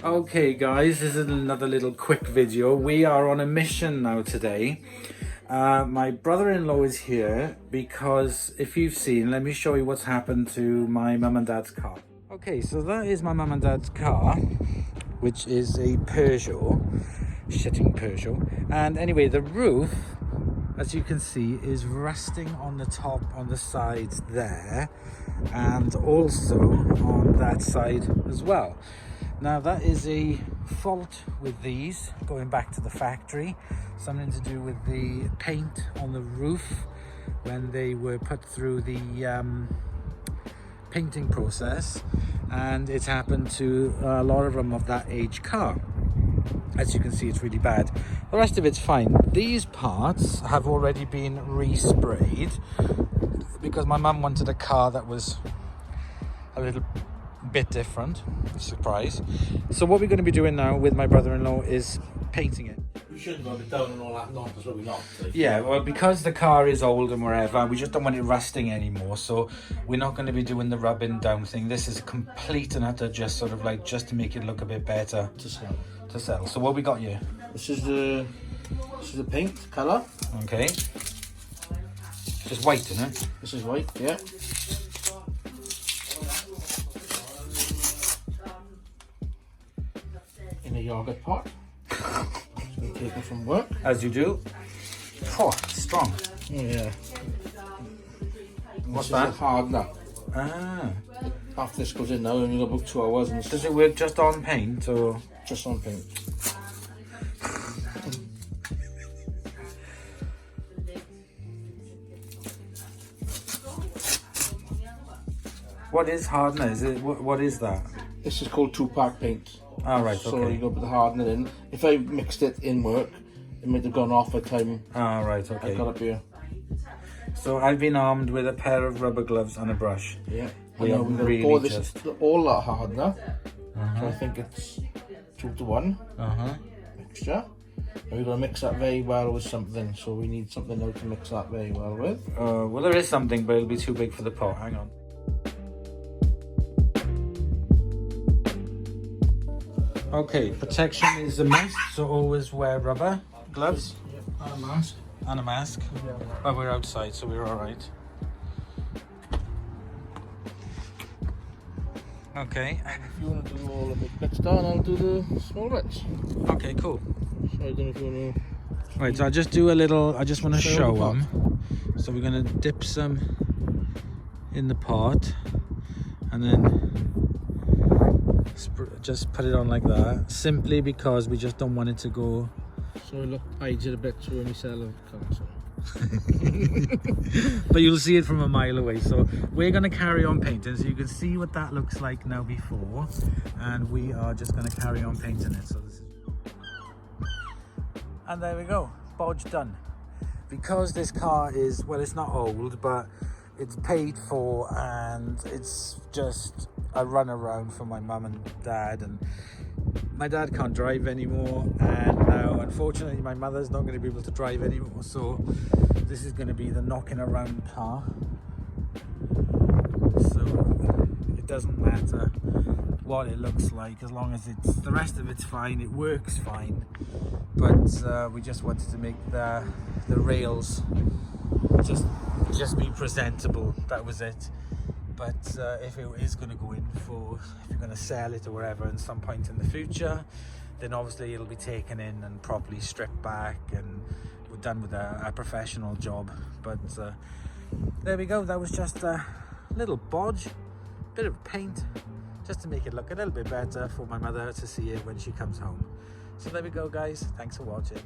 Okay guys, this is another little quick video. We are on a mission now today. My brother-in-law is here because if you've seen, let me show you what's happened to my mum and dad's car. Okay, so that is my mum and dad's car, which is a Peugeot, shitting Peugeot. And anyway, the roof, as you can see, is rusting on the top, on the sides there, and also on that side as well. Now that is a fault with these, going back to the factory, something to do with the paint on the roof when they were put through the painting process, and it's happened to a lot of them of that age car. As you can see, it's really bad. The rest of it's fine. These parts have already been resprayed because my mum wanted a car that was a little bit different. Surprise. So what we're going to be doing now with my brother-in-law is painting it. We shouldn't rub it down and all that nonsense, but we're not. Yeah, well, because the car is old and wherever, we just don't want it rusting anymore, so we're not going to be doing the rubbing down thing. This is complete and utter just sort of like just to make it look a bit better to sell. So what we got here? This is the paint colour. Okay. Just white, isn't it? This is white, yeah. In a yogurt pot. Just going to take it from work. As you do. Oh, it's strong. Oh, yeah. What's this that? Is a hardener. Ah. After this goes in now, and you've got about 2 hours. And does it work just on paint or? Just on paint. What is hardener? Is it what is that? This is called 2-part paint. Oh, right, okay. So you go put the hardener in. If I mixed it in work, it might have gone off by the time. Oh, right, okay. I got up here. So I've been armed with a pair of rubber gloves and a brush. Yeah. We are really pour this, just all that hardener. So I think it's 2 to 1 mixture. And we're going to mix that very well with something. So we need something now to mix that very well with. Well, there is something, but it'll be too big for the pot. Hang on. Okay, protection is a must, so always wear rubber gloves. And a mask. And a mask. Yeah. But we're outside, so we're alright. Okay. If you want to do all the big bits down, I'll do the small bits. Okay, cool. So I don't know if you want to... Right, so I'll just do a little, I just want to show them. So we're going to dip some in the pot and then just put it on like that, simply because we just don't want it to go. So it hides it a bit so when we sell it. But you'll see it from a mile away. So we're going to carry on painting, so you can see what that looks like now before, and we are just going to carry on painting it. So this is... And there we go, bodge done. Because this car is, well, it's not old, but it's paid for, and it's just a run around for my mum and dad, and my dad can't drive anymore, and now unfortunately my mother's not going to be able to drive anymore, so this is going to be the knocking around car. So it doesn't matter what it looks like, as long as it's, the rest of it's fine, it works fine, but we just wanted to make the rails just be presentable. That was it. But if it is going to go in for, if you're going to sell it or whatever in some point in the future, then obviously it'll be taken in and properly stripped back, and we're done with a professional job. But there we go. That was just a little bodge, bit of paint, just to make it look a little bit better for my mother to see it when she comes home. So there we go, guys. Thanks for watching.